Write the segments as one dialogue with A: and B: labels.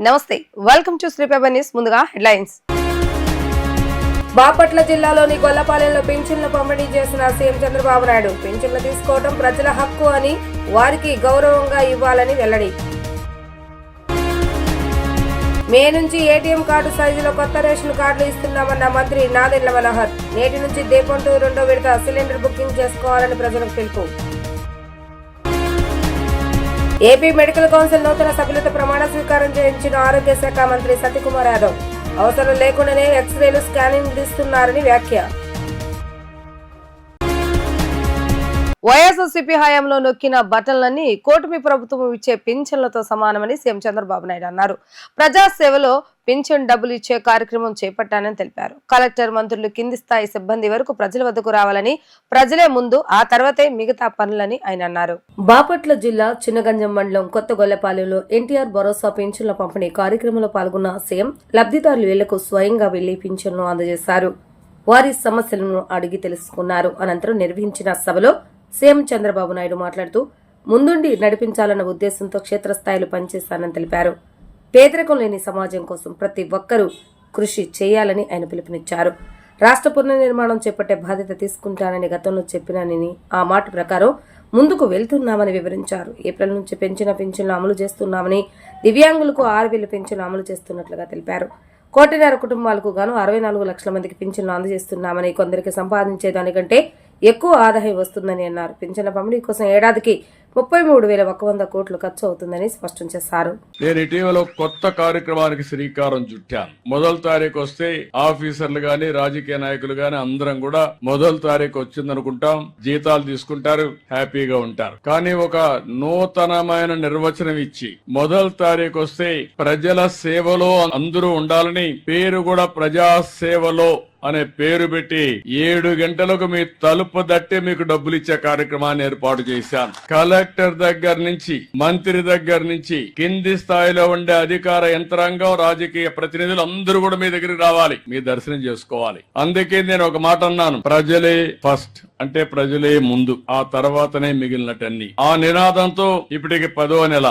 A: నమస్తే, welcome to Shri paper news. ముందుగా headlines.
B: Bapatla జిల్లాలోని గొల్లపాలెంలో పింఛన్లు పంపిణీ చేసిన సీఎం చంద్రబాబు నాయుడు పింఛన్లు తీసుకోవడం ప్రజల హక్కు అని, వారికి గౌరవంగా ఇవ్వాలని వెల్లడి. మే నుంచి ఏటీఎం కార్డు సైజులో కొత్త రేషన్ కార్డులు ఇస్తున్నామన్న మంత్రి నాదెండ్ల మనోహర్. నేటి నుంచి దీపం 2 రెండో విడత సిలిండర్ బుకింగ్ చేసుకోవాలని ప్రజలకు పిలుపు. ఏపీ మెడికల్ కౌన్సిల్ నూతన సభ్యులతో ప్రమాణ స్వీకారం చేయించిన ఆరోగ్య శాఖ మంత్రి సత్యకుమార్ యాదవ్. అవసరం లేకుండానే ఎక్స్రేలు, స్కానింగ్ ఇస్తున్నారని వ్యాఖ్య.
A: వైఎస్ఆర్సీపీ హయాంలో నొక్కిన బటన్లన్నీ కూటమి ప్రభుత్వం ఇచ్చే పింఛన్లతో సమానమని సీఎం చంద్రబాబు నాయుడు అన్నారు. ప్రజాసేవలో పింఛన్ డబ్బులు ఇచ్చే కార్యక్రమం చేపట్టానని తెలిపారు. కలెక్టర్, మంత్రులు, కింది స్థాయి సిబ్బంది వరకు ప్రజల వద్దకు రావాలని, ప్రజలే ముందు, ఆ తర్వాతే మిగతా పనులని ఆయన అన్నారు. బాపట్ల జిల్లా చిన్నగంజం మండలం కొత్త గొల్లపాలెంలో ఎన్టీఆర్ భరోసా పింఛన్ల పంపిణీ కార్యక్రమంలో పాల్గొన్న సీఎం లబ్ధిదారులు ఇళ్లకు స్వయంగా వెళ్లి పింఛన్లు అందజేశారు. వారి సమస్యలను అడిగి తెలుసుకున్నారు. అనంతరం నిర్వహించిన సభలో సీఎం చంద్రబాబు నాయుడు మాట్లాడుతూ ముందుండి నడిపించాలన్న ఉద్దేశంతో క్షేత్రస్థాయిలో పనిచేస్తానని తెలిపారు. పేదరికం లేని సమాజం కోసం ప్రతి ఒక్కరూ కృషి చేయాలని ఆయన పిలుపునిచ్చారు. రాష్ట్ర పునర్నిర్మాణం చేపట్టే బాధ్యత తీసుకుంటానని గతంలో చెప్పినానని, ఆ మాట ప్రకారం ముందుకు వెళ్తున్నామని వివరించారు. ఏప్రిల్ నుంచి పెంచిన పింఛన్లు అమలు చేస్తున్నామని, దివ్యాంగులకు 6,000 పింఛన్లు అమలు చేస్తున్నట్లుగా తెలిపారు. 1,500,000 కుటుంబాలకు గాను 64 లక్షల మందికి పింఛన్లు అందజేస్తున్నామని, కొందరికి సంపాదించేదానికంటే ఎక్కువ ఆదాయం వస్తుందని అన్నారు. పింఛన్ల పంపిణీ కోసం ఏడాదికి 33,100 కోట్లు ఖర్చు అవుతుందని స్పష్టం చేశారు.
C: నేను ఇటీవల కొత్త కార్యక్రమానికి శ్రీకారం చుట్టాను. మొదటి తారీఖు వస్తే ఆఫీసర్లు గాని, రాజకీయ నాయకులు గాని అందరం కూడా మొదటి తారీఖు వచ్చిందనుకుంటాం, జీతాలు తీసుకుంటారు, హ్యాపీగా ఉంటారు. కానీ ఒక నూతనమైన నిర్వచనం ఇచ్చి మొదటి తారీఖు వస్తే ప్రజల సేవలో అందరూ ఉండాలని, పేరు కూడా ప్రజా సేవలో అనే పేరు పెట్టి 7 గంటలకు మీ తలుపు దట్టి మీకు డబ్బులు ఇచ్చే కార్యక్రమాన్ని ఏర్పాటు చేశాను. కలెక్టర్ దగ్గర నుంచి, మంత్రి దగ్గర నుంచి, కింది స్థాయిలో ఉండే అధికార యంత్రాంగం, రాజకీయ ప్రతినిధులు అందరూ కూడా మీ దగ్గరికి రావాలి, మీ దర్శనం చేసుకోవాలి. అందుకే నేను ఒక మాట అన్నాను, ప్రజలే ఫస్ట్, అంటే ప్రజలే ముందు, ఆ తర్వాతనే మిగిలినటన్ని. ఆ నినాదంతో ఇప్పటికి 10వ నెల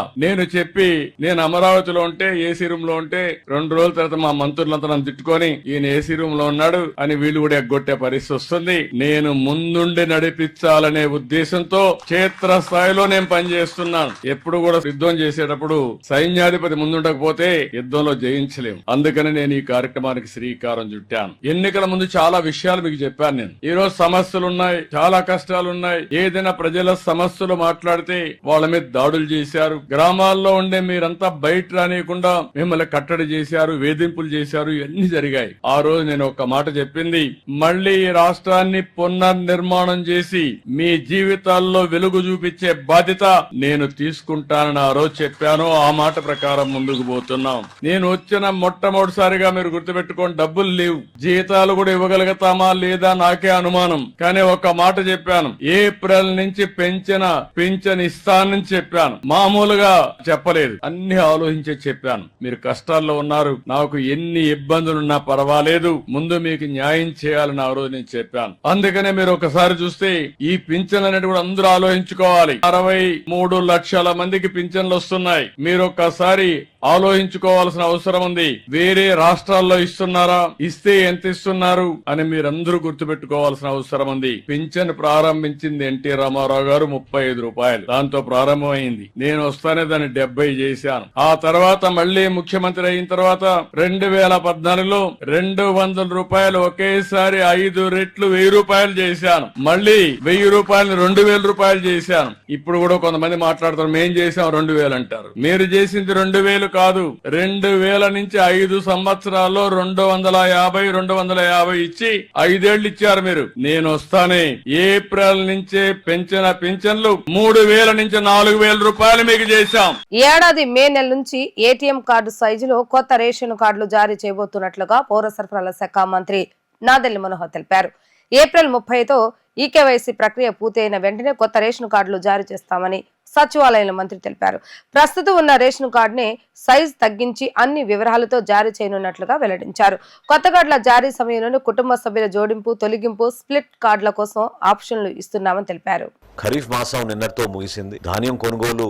C: నేను అమరావతిలో ఉంటే, ఏసీ రూమ్ లో ఉంటే 2 రోజుల తర్వాత మా మంత్రులంతా నన్ను తిట్టుకొని ఈయన ఏసీ రూమ్ లో ఉన్నాడు అని వీళ్ళు కూడా ఎగ్గొట్టే పరిస్థితి వస్తుంది. నేను ముందుండి నడిపించాలనే ఉద్దేశంతో క్షేత్ర స్థాయిలో నేను పనిచేస్తున్నాను. ఎప్పుడు కూడా యుద్ధం చేసేటప్పుడు సైన్యాధిపతి ముందుండకపోతే యుద్ధంలో జయించలేము. అందుకని నేను ఈ కార్యక్రమానికి శ్రీకారం చుట్టాను. ఎన్నికల ముందు చాలా విషయాలు మీకు చెప్పాను. నేను ఈ రోజు సమస్యలున్నాయి, చాలా కష్టాలున్నాయి. ఏదైనా ప్రజల సమస్యలు మాట్లాడితే వాళ్ళ మీద దాడులు చేశారు. గ్రామాల్లో ఉండే మీరంతా బయట రానియకుండా మిమ్మల్ని కట్టడి చేశారు, వేధింపులు చేశారు, ఇవన్నీ జరిగాయి. ఆ రోజు నేను ఒక మాట చెప్పింది, మళ్లీ ఈ రాష్ట్రాన్ని పునర్నిర్మాణం చేసి మీ జీవితాల్లో వెలుగు చూపించే బాధ్యత నేను తీసుకుంటానని ఆ రోజు చెప్పాను. ఆ మాట ప్రకారం ముందుకు పోతున్నాం. నేను వచ్చిన మొట్టమొదటిసారిగా మీరు గుర్తుపెట్టుకోండి, డబ్బులు లేవు, జీతాలు కూడా ఇవ్వగలుగుతామా లేదా నాకే అనుమానం. కానీ ఒక మాట చెప్పాను, ఏప్రిల్ నుంచి పింఛన్ ఇస్తానని చెప్పాను. మామూలుగా చెప్పలేదు, అన్ని ఆలోచించే చెప్పాను. మీరు కష్టాల్లో ఉన్నారు, నాకు ఎన్ని ఇబ్బందులున్నా పర్వాలేదు, ముందు మీకు న్యాయం చేయాలని ఆ రోజు నేను చెప్పాను. అందుకనే మీరు ఒకసారి చూస్తే ఈ పింఛన్లు అనేది కూడా అందరూ ఆలోచించుకోవాలి. 63 లక్షల మందికి పింఛన్లు వస్తున్నాయి. మీరు ఒక్కసారి ఆలోచించుకోవాల్సిన అవసరం ఉంది. వేరే రాష్ట్రాల్లో ఇస్తున్నారా, ఇస్తే ఎంత ఇస్తున్నారు అని మీరందరూ గుర్తుపెట్టుకోవాల్సిన అవసరం ఉంది. పింఛన్ ప్రారంభించింది ఎన్టీ రామారావు గారు 35 రూపాయలు, దాంతో ప్రారంభమైంది. నేను వస్తానే దాన్ని 70 చేశాను. ఆ తర్వాత మళ్లీ ముఖ్యమంత్రి అయిన తర్వాత 2014లో 200 రూపాయలు ఒకేసారి 5 రెట్లు 1000 రూపాయలు చేశాను. మళ్లీ 1000 రూపాయలు 2000 రూపాయలు చేశాను. ఇప్పుడు కూడా కొంతమంది మాట్లాడతారు, మేం చేశాం 2000 అంటారు. మీరు చేసింది 2000 కాదు, 2000 నుంచి 5 సంవత్సరాల్లో 250 ఇచ్చి 5 ఏళ్లు ఇచ్చారు మీరు. నేను వస్తానే ఏప్రిల్ నుంచే పెంచిన పింఛన్లు 3000 నుంచి 4000 రూపాయలు మీకు చేశాం.
A: ఈ ఏడాది మే నెల నుంచి ఏటీఎం కార్డు సైజులో కొత్త రేషన్ కార్డులు జారీ చేయబోతున్నట్లుగా పౌర సరఫరాల శాఖ మంత్రి నాదెండ్ల మనోహర్ తెలిపారు. ఏప్రిల్ 30తో ఈకేవైసీ ప్రక్రియ పూర్తయిన వెంటనే కొత్త రేషన్ కార్డులు జారీ చేస్తామని సచివాలయంలో మంత్రి తెలిపారు. ప్రస్తుతం ఉన్న రేషన్ కార్డునే సైజ్ తగ్గించి అన్ని వివరాలతో జారీ చేయనున్నట్లుగా వెల్లడించారు. కొత్త కార్డుల జారీ సమయంలోనే కుటుంబ సభ్యుల జోడింపు, తొలగింపు, స్ప్లిట్ కార్డుల కోసం ఆప్షన్లు ఇస్తున్నామని తెలిపారు.
D: ఖరీఫ్ మాసం నిన్నటితో ముగిసింది. ధాన్యం కొనుగోలు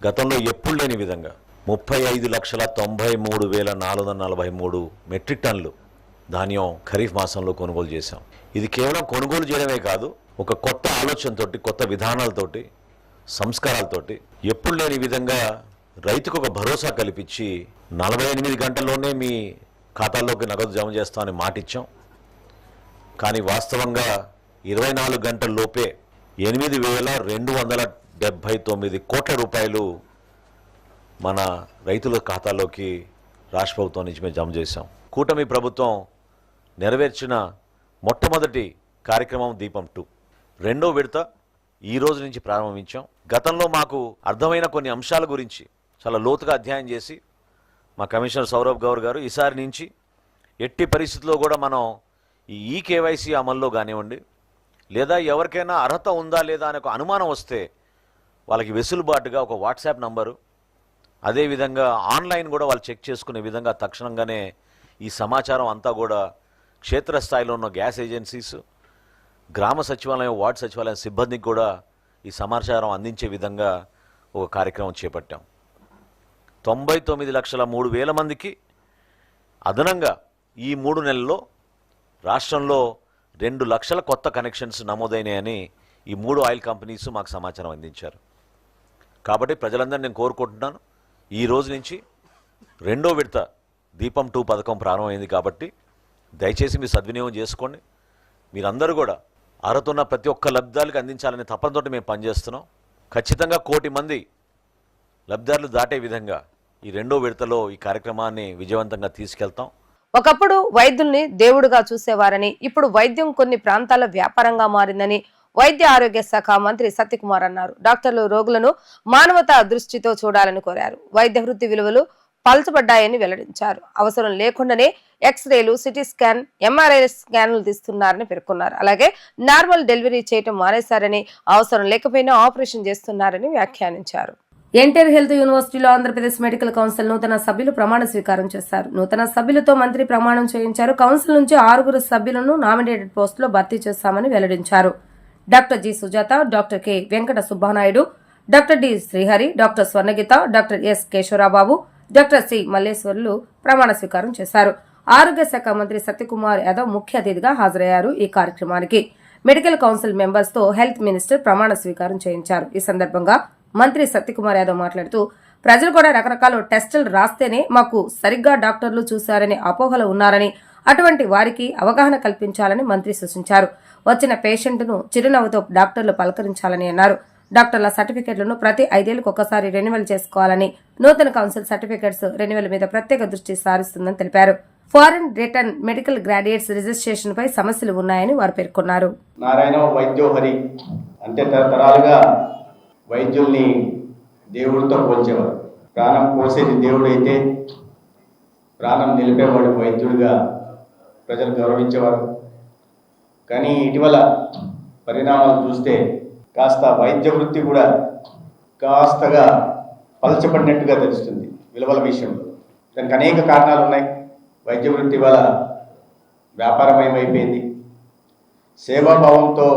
D: గతంలో ఎప్పుడు లేని విధంగా 35,93,443 మెట్రిక్ టన్నులు ధాన్యం ఖరీఫ్ మాసంలో కొనుగోలు చేశాం. ఇది కేవలం కొనుగోలు చేయడమే కాదు, ఒక కొత్త ఆలోచనతోటి, కొత్త విధానాలతోటి, సంస్కారాలతోటి ఎప్పుడు లేని విధంగా రైతుకు ఒక భరోసా కల్పించి 48 గంటల్లోనే మీ ఖాతాల్లోకి నగదు జమ చేస్తామని మాటిచ్చాం. కానీ వాస్తవంగా 24 గంటల్లోపే 8,279 కోట్ల రూపాయలు మన రైతుల ఖాతాలోకి రాష్ట్ర ప్రభుత్వం నుంచి మేము జమ చేశాం. కూటమి ప్రభుత్వం నెరవేర్చిన మొట్టమొదటి కార్యక్రమం దీపం 2 రెండో విడత ఈ రోజు నుంచి ప్రారంభించాం. గతంలో మాకు అర్థమైన కొన్ని అంశాల గురించి చాలా లోతుగా అధ్యయనం చేసి మా కమిషనర్ సౌరభ్ గౌర్ గారు ఈసారి నుంచి ఎట్టి పరిస్థితుల్లో కూడా మనం ఈ కేవైసీ అమల్లో కానివ్వండి, లేదా ఎవరికైనా అర్హత ఉందా లేదా అనే ఒక అనుమానం వస్తే వాళ్ళకి వెసులుబాటుగా ఒక వాట్సాప్ నంబరు, అదేవిధంగా ఆన్లైన్ కూడా వాళ్ళు చెక్ చేసుకునే విధంగా తక్షణంగానే ఈ సమాచారం అంతా కూడా క్షేత్రస్థాయిలో ఉన్న గ్యాస్ ఏజెన్సీస్, గ్రామ సచివాలయం, వార్డు సచివాలయం సిబ్బందికి కూడా ఈ సమాచారం అందించే విధంగా ఒక కార్యక్రమం చేపట్టాం. 99,03,000 మందికి అదనంగా ఈ 3 నెలల్లో రాష్ట్రంలో 2 లక్షల కొత్త కనెక్షన్స్ నమోదైనాయని ఈ 3 ఆయిల్ కంపెనీస్ మాకు సమాచారం అందించారు. కాబట్టి ప్రజలందరినీ నేను కోరుకుంటున్నాను, ఈ రోజు నుంచి రెండో విడత దీపం 2 పథకం ప్రారంభమైంది కాబట్టి దయచేసి మీరు సద్వినియోగం చేసుకోండి. మీరందరూ కూడా అర్హత ఉన్న ప్రతి ఒక్క లబ్ధిదారులకు అందించాలనే తపనతోటి మేము పనిచేస్తున్నాం. ఖచ్చితంగా 1 కోటి మంది లబ్ధిదారులు దాటే విధంగా ఈ రెండో విడతలో ఈ కార్యక్రమాన్ని విజయవంతంగా తీసుకెళ్తాం.
A: ఒకప్పుడు వైద్యుల్ని దేవుడుగా చూసేవారని, ఇప్పుడు వైద్యం కొన్ని ప్రాంతాల వ్యాపారంగా మారిందని వైద్య ఆరోగ్య శాఖ మంత్రి సత్యకుమార్ అన్నారు. డాక్టర్లు రోగులను మానవతా దృష్టితో చూడాలని కోరారు. వైద్య వృత్తి విలువలు పల్చబడ్డాయని వెల్లడించారు. అవసరం లేకుండానే ఎక్స్రేలు, సిటీ స్కాన్, ఎంఆర్ఐ స్కాన్లు తీస్తున్నారని పేర్కొన్నారు. అలాగే నార్మల్ డెలివరీ చేయటం మానేశారని, అవసరం లేకపోయినా ఆపరేషన్ చేస్తున్నారని వ్యాఖ్యానించారు.
B: ఎన్టీఆర్ హెల్త్ యూనివర్సిటీలో ఆంధ్రప్రదేశ్ మెడికల్ కౌన్సిల్ నూతన సభ్యులు ప్రమాణ స్వీకారం చేశారు. నూతన సభ్యులతో మంత్రి ప్రమాణం చేయించారు. కౌన్సిల్ నుంచి 6 సభ్యులను నామినేటెడ్ పోస్టులో భర్తీ చేస్తామని వెల్లడించారు. Doctor G Sujatha, doctor K Venkata Subbanaidu, doctor D Srihari, doctor Swarnageetha, doctor S Keshavarababu, doctor C Malleswarlu ప్రమాణ స్వీకారం చేశారు. ఆరోగ్య శాఖ మంత్రి సత్యకుమార్ యాదవ్ ముఖ్య అతిథిగా హాజరయ్యారు. ఈ కార్యక్రమానికి మెడికల్ కౌన్సిల్ మెంబర్స్ తో హెల్త్ మినిస్టర్ ప్రమాణ స్వీకారం చేయించారు. ఈ సందర్భంగా మంత్రి సత్యకుమార్ యాదవ్ మాట్లాడుతూ, ప్రజలు కూడా రకరకాల టెస్టులు రాస్తేనే మాకు సరిగ్గా డాక్టర్లు చూశారని అపోహలు ఉన్నారని, అటువంటి వారికి అవగాహన కల్పించాలని మంత్రి సూచించారు. వచ్చిన పేషెంట్ను చిరునవ్వుతో డాక్టర్లు పలకరించాలని అన్నారు. డాక్టర్ల సర్టిఫికెట్లను ప్రతి 5 ఏళ్లకు ఒకసారి రెన్యువల్ చేసుకోవాలని, నూతన కౌన్సిల్ సర్టిఫికెట్స్ రెన్యువల్ మీద ప్రత్యేక దృష్టి సారిస్తుందని తెలిపారు. Foreign return medical graduates registration పై సమస్యలు ఉన్నాయని వారు పేర్కొన్నారు.
E: నారాయణ వైద్యోహరి అంటే తరతరాలుగా వైద్యుల్ని దేవుడితో పోల్చేవారు. ప్రాణం పోసేది దేవుడైతే ప్రాణం నిలిపేవాడు వైద్యుడిగా ప్రజలు గౌరవించేవారు. కానీ ఇటీవల పరిణామాలు చూస్తే కాస్త వైద్య వృత్తి కూడా కాస్తగా పలచబడినట్టుగా తెలుస్తుంది విలువల విషయంలో. దానికి అనేక కారణాలు ఉన్నాయి. వైద్య వృత్తి వల్ల వ్యాపారమయమైపోయింది. సేవాభావంతో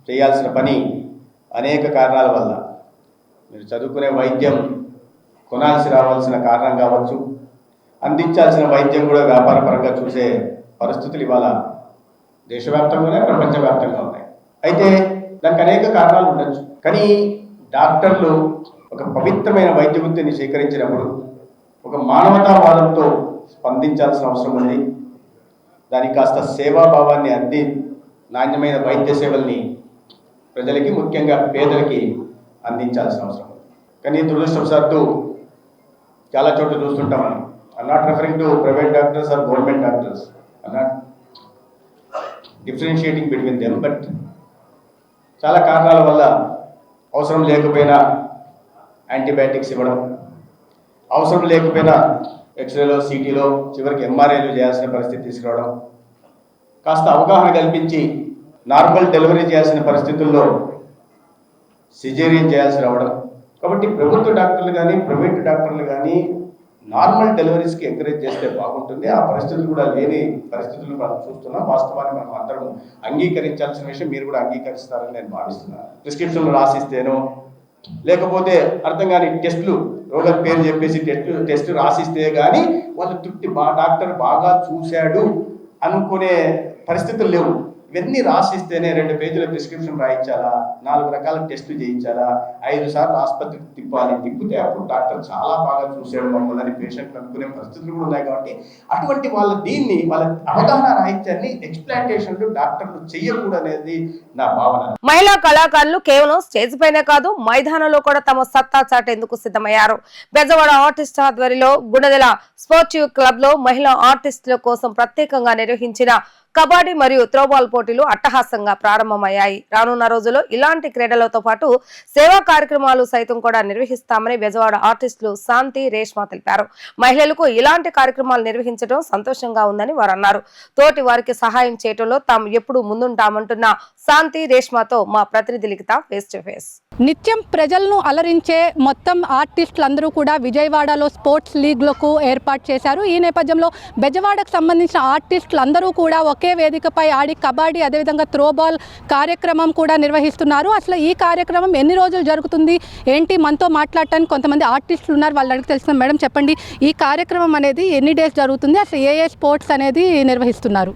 E: చేయాల్సిన పని అనేక కారణాల వల్ల, మీరు చదువుకునే వైద్యం కొనాల్సి రావాల్సిన కారణం కావచ్చు, అందించాల్సిన వైద్యం కూడా వ్యాపారపరంగా చూసే పరిస్థితులు ఇవాళ దేశవ్యాప్తంగానే ప్రపంచవ్యాప్తంగా ఉన్నాయి. అయితే దానికి అనేక కారణాలు ఉండొచ్చు. కానీ డాక్టర్లు ఒక పవిత్రమైన వైద్య వృత్తిని స్వీకరించినప్పుడు ఒక మానవతావాదంతో స్పందించాల్సిన అవసరం ఉంది. దానికి కాస్త సేవాభావాన్ని అంది నాణ్యమైన వైద్య సేవల్ని ప్రజలకి, ముఖ్యంగా పేదలకి అందించాల్సిన అవసరం ఉంది. కానీ దురదృష్టవశాత్తు చాలా చోట్ల చూస్తుంటాం మనం. I'm not referring to private doctors or government doctors, I'm not differentiating between them, but చాలా కారణాల వల్ల అవసరం లేకపోయినా యాంటీబయాటిక్స్ ఇవ్వడం, అవసరం లేకపోయినా ఎక్స్రేలో, సిటీలో, చివరికి ఎంఆర్ఐలు చేయాల్సిన పరిస్థితి తీసుకురావడం, కాస్త అవగాహన కల్పించి నార్మల్ డెలివరీ చేయాల్సిన పరిస్థితుల్లో సిజేరియన్ చేయాల్సి రావడం. కాబట్టి ప్రభుత్వ డాక్టర్లు కానీ ప్రైవేట్ డాక్టర్లు కానీ నార్మల్ డెలివరీస్కి ఎంకరేజ్ చేస్తే బాగుంటుంది. ఆ పరిస్థితులు కూడా లేని పరిస్థితులు మనం చూస్తున్నాం. వాస్తవాన్ని మనం అందరం అంగీకరించాల్సిన విషయం. మీరు కూడా అంగీకరిస్తారని నేను భావిస్తున్నాను. ప్రిస్క్రిప్షన్లు రాసిస్తేనో లేకపోతే అర్థం కాని టెస్టులు రోగం పేరు చెప్పేసి టెస్ట్ రాసిస్తే కానీ వాళ్ళు డాక్టర్ బాగా చూశాడు అనుకునే పరిస్థితులు లేవు. ఇవన్నీ రాసిస్తేనే 2 పేజీల ప్రిస్క్రిప్షన్ రాయించాలా, 4 రకాల టెస్టులు చేయించాలా, 5 సార్లు ఆసుపత్రికి తిప్పితే అప్పుడు డాక్టర్ చాలా బాగా చూసాడు మమ్మల్ని పేషెంట్లు అనుకునే పరిస్థితులు కూడా ఉన్నాయి. కాబట్టి అటువంటి వాళ్ళ అవగాహన రాహిత్యాన్ని ఎక్స్ప్లాంటేషన్లు డాక్టర్లు చెయ్యకూడనేది నా భావన.
A: మహిళా కళాకారులు కేవలం స్టేజ్ పైనే కాదు మైదానంలో కూడా తమ సత్తా చాటేందుకు సిద్ధమయ్యారు. బెజవాడ ఆర్టిస్ట్ ఆధ్వర్యంలో గుణదల స్పోర్టివ్ క్లబ్ లో మహిళా ఆర్టిస్టుల కోసం ప్రత్యేకంగా నిర్వహించిన కబడ్డీ మరియు త్రోబాల్ పోటీలు అట్టహాసంగా ప్రారంభమయ్యాయి. రానున్న రోజుల్లో ఇలాంటి క్రీడలతో పాటు సేవా కార్యక్రమాలు సైతం కూడా నిర్వహిస్తామని బెజవాడ ఆర్టిస్టులు శాంతి రేష్మ తెలిపారు. మహిళలకు ఇలాంటి కార్యక్రమాలు నిర్వహించడం సంతోషంగా ఉందని వారు అన్నారు. తోటి వారికి సహాయం చేయడంలో తాము ఎప్పుడూ ముందుంటామంటున్న శాంతి రేష్మతో మా ప్రతినిధి లిఖిత ఫేస్ టు ఫేస్.
F: నిత్యం ప్రజలను అలరించే మొత్తం ఆర్టిస్టులందరూ కూడా విజయవాడలో స్పోర్ట్స్ లీగ్లకు ఏర్పాటు చేశారు. ఈ నేపథ్యంలో బెజవాడకు సంబంధించిన ఆర్టిస్టులందరూ కూడా ఒకే వేదికపై ఆడి కబడ్డీ అదేవిధంగా త్రోబాల్ కార్యక్రమం కూడా నిర్వహిస్తున్నారు. అసలు ఈ కార్యక్రమం ఎన్ని రోజులు జరుగుతుంది ఏంటి, మనతో మాట్లాడటానికి కొంతమంది ఆర్టిస్టులు ఉన్నారు, వాళ్ళు అడిగి తెలుసుకున్నాం. మేడం చెప్పండి, ఈ కార్యక్రమం అనేది ఎన్ని డేస్ జరుగుతుంది, అసలు ఏ స్పోర్ట్స్ అనేది నిర్వహిస్తున్నారు?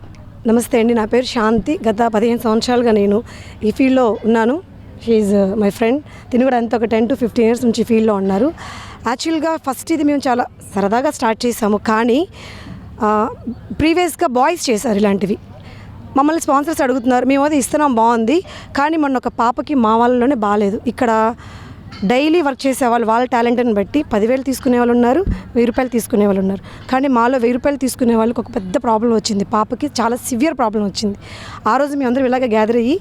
G: నమస్తే అండి, నా పేరు శాంతి. గత 15 సంవత్సరాలుగా నేను ఈ ఫీల్డ్లో ఉన్నాను. She my friend. తిని కూడా అంత ఒక 10 to 15 years నుంచి ఫీల్డ్లో ఉన్నారు. యాక్చువల్గా ఫస్ట్ ఇది మేము చాలా సరదాగా స్టార్ట్ చేసాము, కానీ ప్రీవియస్గా బాయ్స్ చేశారు ఇలాంటివి. మమ్మల్ని స్పాన్సర్స్ అడుగుతున్నారు, మేము అది ఇస్తున్నాం, బాగుంది. కానీ మొన్న ఒక పాపకి మా వాళ్ళలోనే బాగాలేదు. ఇక్కడ డైలీ వర్క్ చేసే వాళ్ళ టాలెంట్ని బట్టి 10,000 తీసుకునే వాళ్ళు ఉన్నారు, 1,000 రూపాయలు తీసుకునే వాళ్ళు ఉన్నారు. కానీ మాలో 1,000 రూపాయలు తీసుకునే వాళ్ళకి ఒక పెద్ద ప్రాబ్లం వచ్చింది. పాపకి చాలా సివియర్ ప్రాబ్లం వచ్చింది. ఆ రోజు మేము అందరం ఇలాగ గ్యాదర్ అయ్యి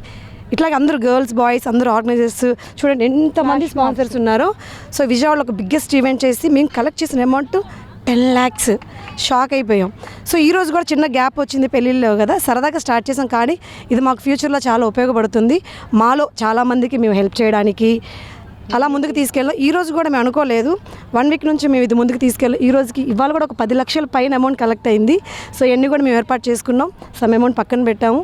G: ఇట్లాగే అందరూ గర్ల్స్ బాయ్స్ అందరూ ఆర్గనైజర్స్ చూడండి ఎంతమంది స్పాన్సర్స్ ఉన్నారో. సో విజయవాడలో ఒక బిగ్గెస్ట్ ఈవెంట్ చేసి మేము కలెక్ట్ చేసిన అమౌంట్ 10 lakhs. షాక్ అయిపోయాం. సో ఈరోజు కూడా చిన్న గ్యాప్ వచ్చింది పెళ్ళిళ్ళు కదా, సరదాగా స్టార్ట్ చేసాం. కానీ ఇది మాకు ఫ్యూచర్లో చాలా ఉపయోగపడుతుంది. మాలో చాలామందికి మేము హెల్ప్ చేయడానికి అలా ముందుకు తీసుకెళ్ళాం. ఈరోజు కూడా మేము అనుకోలేదు, 1 week నుంచి మేము ఇది ముందుకు తీసుకెళ్ళాం. ఈ రోజుకి ఇవాళ కూడా ఒక 10 లక్షల పైన అమౌంట్ కలెక్ట్ అయింది. సో ఇవన్నీ కూడా మేము ఏర్పాటు చేసుకున్నాం, సమ్ అమౌంట్ పక్కన పెట్టాము.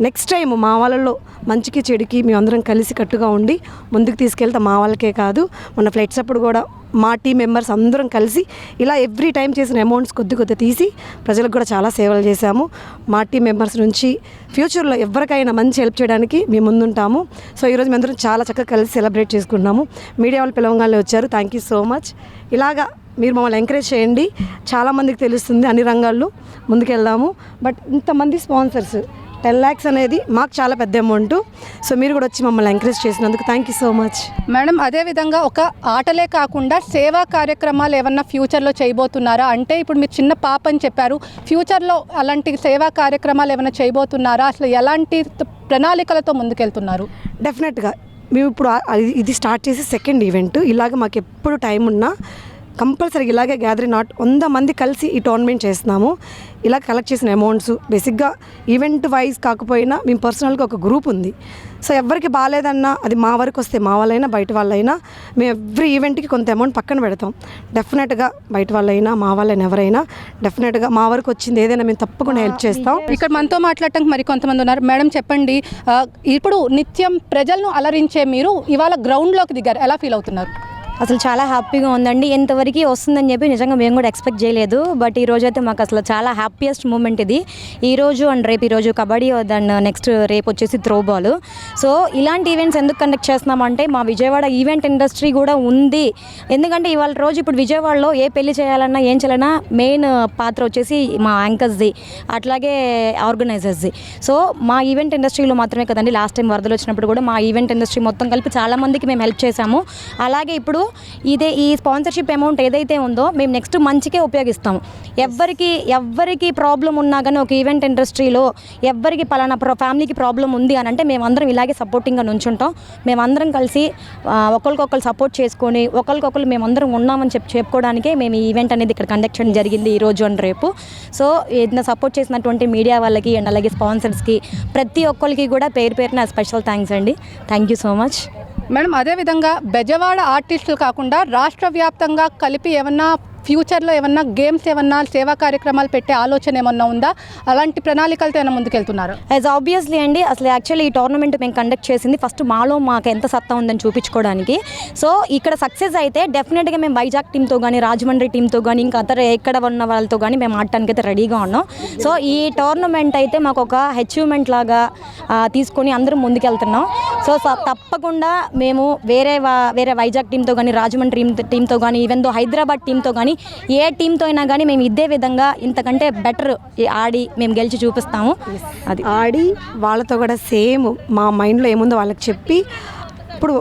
G: నెక్స్ట్ టైం మా వాళ్ళలో మంచికి చెడుకి మేము అందరం కలిసి కట్టుగా ఉండి ముందుకు తీసుకెళ్తే మా వాళ్ళకే కాదు, మన ఫ్లైట్స్ అప్పుడు కూడా మా టీం మెంబర్స్ అందరం కలిసి ఇలా ఎవ్రీ టైం చేసిన అమౌంట్స్ కొద్ది తీసి ప్రజలకు కూడా చాలా సేవలు చేశాము. మా టీం మెంబర్స్ నుంచి ఫ్యూచర్లో ఎవరికైనా మంచి హెల్ప్ చేయడానికి మేము ముందుంటాము. సో ఈరోజు మేము అందరం చాలా చక్కగా కలిసి సెలబ్రేట్ చేసుకున్నాము. మీడియా వాళ్ళు పిలవగానే వచ్చారు, థ్యాంక్ యూ సో మచ్. ఇలాగా మీరు మమ్మల్ని ఎంకరేజ్ చేయండి, చాలామందికి తెలుస్తుంది అన్ని రంగాల్లో ముందుకెళ్దాము. బట్ ఇంతమంది స్పాన్సర్స్ 10 lakhs అనేది మాకు చాలా పెద్ద అమౌంట్. సో మీరు కూడా వచ్చి మమ్మల్ని ఎంకరేజ్ చేసినందుకు thank you so much.
F: Madam, అదేవిధంగా ఒక ఆటలే కాకుండా సేవా కార్యక్రమాలు ఏమన్నా ఫ్యూచర్లో చేయబోతున్నారా? అంటే ఇప్పుడు మీరు చిన్న పాప అని చెప్పారు, ఫ్యూచర్లో అలాంటి సేవా కార్యక్రమాలు ఏమైనా చేయబోతున్నారా? అసలు ఎలాంటి ప్రణాళికలతో ముందుకెళ్తున్నారు?
G: డెఫినెట్గా మేము ఇప్పుడు ఇది స్టార్ట్ చేసి 2nd ఈవెంట్. ఇలాగ మాకు ఎప్పుడు టైం ఉన్నా కంపల్సరీ ఇలాగే గ్యాదరింగ్ 100 మంది కలిసి ఈ టోర్నమెంట్ చేస్తున్నాము. ఇలా కలెక్ట్ చేసిన అమౌంట్స్ బేసిక్గా ఈవెంట్ వైజ్ కాకపోయినా మేము పర్సనల్గా ఒక గ్రూప్ ఉంది. సో ఎవరికి బాగాలేదన్నా అది మా వరకు వస్తే మా వాళ్ళైనా బయట వాళ్ళైనా మేము ఎవ్రీ ఈవెంట్కి కొంత అమౌంట్ పక్కన పెడతాం. డెఫినెట్గా బయట వాళ్ళైనా మా వాళ్ళైనా ఎవరైనా డెఫినెట్గా మా వరకు వచ్చింది ఏదైనా మేము తప్పకుండా హెల్ప్ చేస్తాం.
F: ఇక్కడ మనతో మాట్లాడటానికి మరి కొంతమంది ఉన్నారు. మేడం చెప్పండి, ఇప్పుడు నిత్యం ప్రజలను అలరించే మీరు ఇవాళ గ్రౌండ్లోకి దిగారు, ఎలా ఫీల్ అవుతున్నారు?
H: అసలు చాలా హ్యాపీగా ఉందండి. ఎంతవరకు వస్తుందని చెప్పి నిజంగా మేము కూడా ఎక్స్పెక్ట్ చేయలేదు. బట్ ఈరోజు అయితే మాకు అసలు చాలా హ్యాపీయెస్ట్ మూమెంట్ ఇది. ఈరోజు అండ్ రేపు, ఈరోజు కబడ్డీ అండ్ నెక్స్ట్ రేపు వచ్చేసి త్రోబాల్. సో ఇలాంటి ఈవెంట్స్ ఎందుకు కండక్ట్ చేస్తున్నామంటే మా విజయవాడ ఈవెంట్ ఇండస్ట్రీ కూడా ఉంది. ఎందుకంటే ఇవాళ రోజు ఇప్పుడు విజయవాడలో ఏ పెళ్లి చేయాలన్నా ఏం చేయాలన్నా మెయిన్ పాత్ర వచ్చేసి మా యాంకర్స్ది, అట్లాగే ఆర్గనైజర్స్ది. సో మా ఈవెంట్ ఇండస్ట్రీలో మాత్రమే కదండి, లాస్ట్ టైం వరదలు వచ్చినప్పుడు కూడా మా ఈవెంట్ ఇండస్ట్రీ మొత్తం కలిపి చాలామందికి మేము హెల్ప్ చేశాము. అలాగే ఇప్పుడు ఈ స్పాన్సర్షిప్ అమౌంట్ ఏదైతే ఉందో మేము నెక్స్ట్ మంచికే ఉపయోగిస్తాము. ఎవ్వరికి ప్రాబ్లం ఉన్నా కానీ ఒక ఈవెంట్ ఇండస్ట్రీలో ఎవ్వరికి పలానా ఫ్యామిలీకి ప్రాబ్లం ఉంది అని అంటే మేమందరం ఇలాగే సపోర్టింగ్గా నుంచుంటాం. మేమందరం కలిసి ఒకరికొకరు సపోర్ట్ చేసుకొని ఒకరికొకరు మేమందరం ఉన్నామని చెప్పుకోవడానికే మేము ఈ ఈవెంట్ అనేది ఇక్కడ కండక్ట్ చేయడం జరిగింది ఈరోజు అండ్ రేపు. సో ఏదైనా సపోర్ట్ చేసినటువంటి మీడియా వాళ్ళకి అండ్ అలాగే స్పాన్సర్స్కి ప్రతి ఒక్కరికి కూడా పేరున స్పెషల్ థ్యాంక్స్ అండి. Thank you so much.
F: Madam, అదేవిధంగా బెజవాడ ఆర్టిస్టులు కాకుండా రాష్ట్ర వ్యాప్తంగా కలిపి ఏమన్నా ఫ్యూచర్లో ఏమన్నా గేమ్స్ ఏమన్నా సేవా కార్యక్రమాలు పెట్టే ఆలోచన ఏమన్నా ఉందా? అలాంటి ప్రణాళికలతో ఏమైనా ముందుకెళ్తున్నారు?
H: యాజ్ ఆబ్వియస్లీ అండి, అసలు యాక్చువల్లీ ఈ టోర్నమెంట్ మేము కండక్ట్ చేసింది ఫస్ట్ మాలో మాకు ఎంత సత్తా ఉందని చూపించుకోవడానికి. సో ఇక్కడ సక్సెస్ అయితే డెఫినెట్గా మేము వైజాగ్ టీంతో కానీ రాజమండ్రి టీంతో కానీ ఇంకా అతర ఎక్కడ ఉన్న వాళ్ళతో కానీ మేము ఆడటానికి అయితే రెడీగా ఉన్నాం. సో ఈ టోర్నమెంట్ అయితే మాకు ఒక అచీవ్మెంట్ లాగా తీసుకొని అందరం ముందుకెళ్తున్నాం. సో తప్పకుండా మేము వేరే వైజాగ్ టీంతో కానీ రాజమండ్రి టీంతో కానీ ఈవెన్ దో హైదరాబాద్ టీంతో కానీ ఏ టీంతో అయినా కానీ మేము ఇదే విధంగా ఇంతకంటే బెటర్ ఆడి మేము గెలిచి చూపిస్తాము. అది
G: ఆడి వాళ్ళతో కూడా సేమ్ మా మైండ్లో ఏముందో వాళ్ళకి చెప్పి, ఇప్పుడు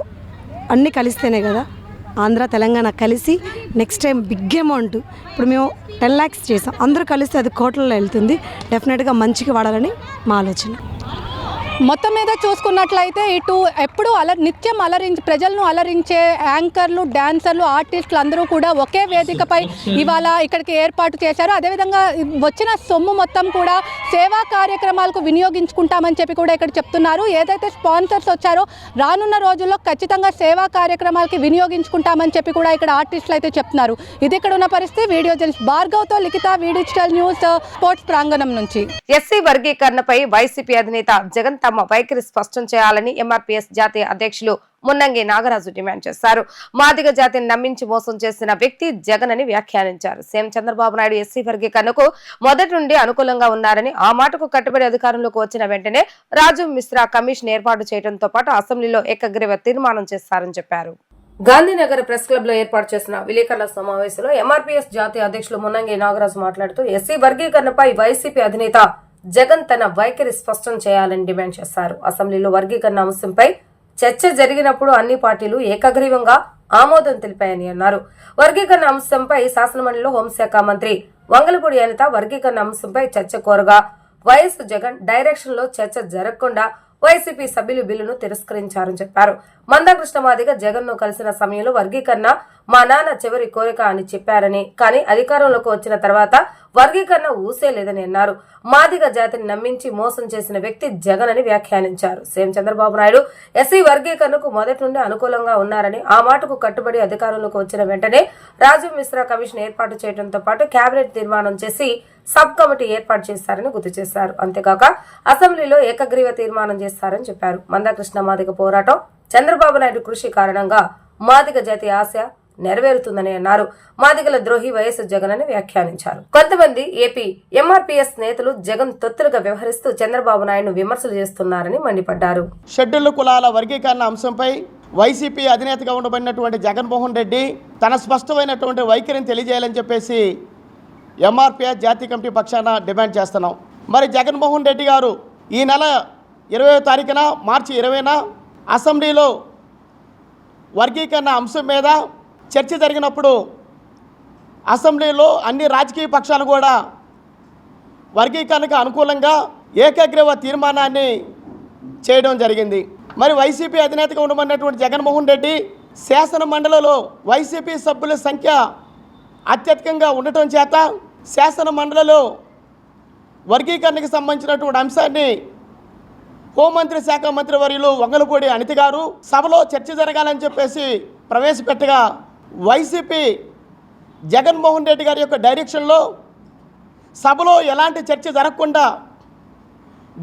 G: అన్నీ కలిస్తేనే కదా ఆంధ్ర తెలంగాణ కలిసి నెక్స్ట్ టైం బిగ్ అమౌంట్, ఇప్పుడు మేము 10 lakhs చేసాం, అందరూ కలిస్తే అది కోట్లలో వెళ్తుంది. డెఫినెట్గా మంచిగా వాడాలని మా ఆలోచన.
F: మొత్తం మీద చూసుకున్నట్లయితే ఇటు ఎప్పుడు నిత్యం ప్రజలను అలరించే యాంకర్లు, డాన్సర్లు, ఆర్టిస్టులు అందరూ కూడా ఒకే వేదికపై ఇవాళ ఇక్కడికి ఏర్పాటు చేశారు. అదేవిధంగా వచ్చిన సొమ్ము మొత్తం కూడా సేవా కార్యక్రమాలకు వినియోగించుకుంటామని చెప్పి కూడా ఇక్కడ చెప్తున్నారు. ఏదైతే స్పాన్సర్స్ వచ్చారో రానున్న రోజుల్లో ఖచ్చితంగా సేవా కార్యక్రమాలకి వినియోగించుకుంటామని చెప్పి కూడా ఇక్కడ ఆర్టిస్టులు అయితే చెప్తున్నారు. ఇది ఇక్కడ ఉన్న పరిస్థితి. వీడియో జర్నలిస్ట్ భార్గవ్తో లిఖిత, డిజిటల్ న్యూస్, స్పోర్ట్స్ ప్రాంగణం నుంచి.
A: ఎస్సీ వర్గీకరణపై వైసీపీ అధినేత జగన్ తమ వైఖరి స్పష్టం చేయాలని ఎంఆర్పీఎస్ జాతీయ అధ్యక్షులు మున్నంగి నాగరాజు డిమాండ్ చేశారు. మాదిగ జాతిని నమ్మించి మోసం చేసిన వ్యక్తి జగన్ అని వ్యాఖ్యానించారు. సీఎం చంద్రబాబు నాయుడు ఎస్సీ వర్గీకరణకు మొదటి నుండి అనుకూలంగా ఉన్నారని, ఆ మాటకు కట్టుబడి అధికారంలోకి వచ్చిన వెంటనే రాజు మిశ్రా కమిషన్ ఏర్పాటు చేయడంతో పాటు అసెంబ్లీలో ఏకగ్రీవ తీర్మానం చేస్తారని చెప్పారు.
B: గాంధీనగర్ ప్రెస్ క్లబ్ లో ఏర్పాటు చేసిన విలేకరుల సమావేశంలో ఎంఆర్పీఎస్ జాతీయ అధ్యక్షులు మున్నంగి నాగరాజు మాట్లాడుతూ ఎస్సీ వర్గీకరణపై వైసీపీ అధినేత జగన్ తన వైఖరి స్పష్టం చేయాలని డిమాండ్ చేశారు. అసెంబ్లీలో వర్గీకరణ అంశంపై చర్చ జరిగినప్పుడు అన్ని పార్టీలు ఏకగ్రీవంగా ఆమోదం తెలిపాయని అన్నారు. వర్గీకరణ అంశంపై శాసనమండలిలో హోంశాఖ మంత్రి వంగలపూడి అనిత వర్గీకరణ అంశంపై చర్చ కోరగా వైఎస్ జగన్ డైరెక్షన్ లో చర్చ జరగకుండా వైసీపీ సభ్యులు బిల్లును తిరస్కరించారని చెప్పారు. మందాకృష్ణ మాదిగ జగన్ ను కలిసిన సమయంలో వర్గీకరణ మా నాన్న చివరి కోరిక అని చెప్పారని, కానీ అధికారంలోకి వచ్చిన తర్వాత వర్గీకరణ ఊసేలేదని అన్నారు. మాదిగ జాతిని నమ్మించి మోసం చేసిన వ్యక్తి జగన్ అని వ్యాఖ్యానించారు. సీఎం చంద్రబాబు నాయుడు ఎస్సీ వర్గీకరణకు మొదటి నుండి అనుకూలంగా ఉన్నారని, ఆ మాటకు కట్టుబడి అధికారంలోకి వచ్చిన వెంటనే రాజీవ్ మిశ్రా కమిషన్ ఏర్పాటు చేయడంతో పాటు కేబినెట్ తీర్మానం చేసి సబ్ కమిటీ ఏర్పాటు చేశారని గుర్తు చేశారు. అంతేకాక అసెంబ్లీలో ఏకగ్రీవ తీర్మానం చేస్తారని చెప్పారు. మందాకృష్ణ మాదిగ పోరాటం, చంద్రబాబు నాయుడు కృషి కారణంగా మాదిగ జాతి ఆశ నెరవేరుతుందని అన్నారు. మాదిగల ద్రోహి వైఎస్ జగన్ అని వ్యాఖ్యానించారు. కొంతమంది ఏపీ ఎంఆర్పీఎస్ నేతలు జగన్ తొత్తులుగా వ్యవహరిస్తూ చంద్రబాబు నాయుడు విమర్శలు చేస్తున్నారని మండిపడ్డారు.
I: షెడ్యూల్డ్ కులాల వర్గీకరణ అంశంపై వైసీపీ అధినేతగా ఉండబడినటువంటి జగన్మోహన్ రెడ్డి తన స్పష్టమైనటువంటి వైఖరిని తెలియజేయాలని చెప్పేసి ఎంఆర్పీఎస్ జాతీయ కమిటీ పక్షాన డిమాండ్ చేస్తున్నాం. మరి జగన్మోహన్ రెడ్డి గారు ఈ నెల 20వ తారీఖున మార్చి 20న అసెంబ్లీలో వర్గీకరణ అంశం మీద చర్చ జరిగినప్పుడు అసెంబ్లీలో అన్ని రాజకీయ పక్షాలు కూడా వర్గీకరణకు అనుకూలంగా ఏకగ్రీవ తీర్మానాన్ని చేయడం జరిగింది. మరి వైసీపీ అధినేతగా ఉండమన్నటువంటి జగన్మోహన్ రెడ్డి శాసన మండలిలో వైసీపీ సభ్యుల సంఖ్య అత్యధికంగా ఉండటం చేత శాసన మండలిలో వర్గీకరణకు సంబంధించినటువంటి అంశాన్ని హోంమంత్రి శాఖ మంత్రి వర్యులు వంగలపూడి అనిత గారు సభలో చర్చ జరగాలని చెప్పేసి ప్రవేశపెట్టగా వైసీపీ జగన్మోహన్ రెడ్డి గారి యొక్క డైరెక్షన్లో సభలో ఎలాంటి చర్చ జరగకుండా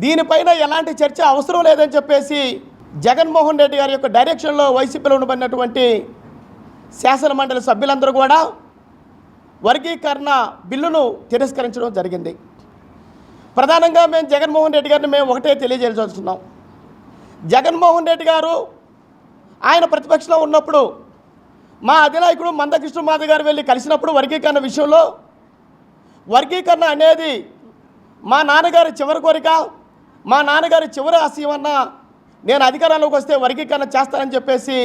I: దీనిపైన ఎలాంటి చర్చ అవసరం లేదని చెప్పేసి జగన్మోహన్ రెడ్డి గారి యొక్క డైరెక్షన్లో వైసీపీలో ఉండబడినటువంటి శాసన మండలి సభ్యులందరూ కూడా వర్గీకరణ బిల్లును తిరస్కరించడం జరిగింది. ప్రధానంగా మేము జగన్మోహన్ రెడ్డి గారిని మేము ఒకటే తెలియజేయాల్సొస్తున్నాం. జగన్మోహన్ రెడ్డి గారు ఆయన ప్రతిపక్షంలో ఉన్నప్పుడు మా అధినాయకుడు మందకృష్ణ మాదిగ గారు వెళ్ళి కలిసినప్పుడు వర్గీకరణ విషయంలో వర్గీకరణ అనేది మా నాన్నగారి చివరి కోరిక, మా నాన్నగారి చివరి ఆశయం అన్న నేను అధికారంలోకి వస్తే వర్గీకరణ చేస్తానని చెప్పేసి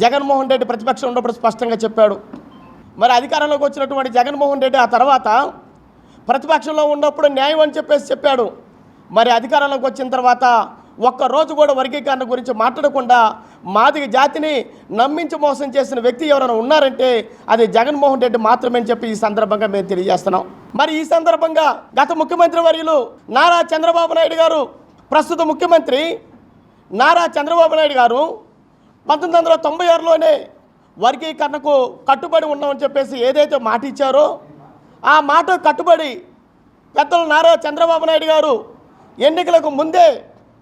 I: జగన్మోహన్ రెడ్డి ప్రతిపక్షం ఉన్నప్పుడు స్పష్టంగా చెప్పాడు. మరి అధికారంలోకి వచ్చినటువంటి జగన్మోహన్ రెడ్డి ఆ తర్వాత ప్రతిపక్షంలో ఉన్నప్పుడు న్యాయం అని చెప్పేసి చెప్పాడు. మరి అధికారంలోకి వచ్చిన తర్వాత ఒక్కరోజు కూడా వర్గీకరణ గురించి మాట్లాడకుండా మాదిగ జాతిని నమ్మించి మోసం చేసిన వ్యక్తి ఎవరైనా ఉన్నారంటే అది జగన్మోహన్ రెడ్డి మాత్రమే అని చెప్పి ఈ సందర్భంగా మేము తెలియజేస్తున్నాం. మరి ఈ సందర్భంగా గత ముఖ్యమంత్రి వర్యులు నారా చంద్రబాబు నాయుడు గారు, ప్రస్తుత ముఖ్యమంత్రి నారా చంద్రబాబు నాయుడు గారు 1996లోనే వర్గీకరణకు కట్టుబడి ఉన్నామని చెప్పేసి ఏదైతే మాట ఇచ్చారో ఆ మాట కట్టుబడి పెద్దలు నారా చంద్రబాబు నాయుడు గారు ఎన్నికలకు ముందే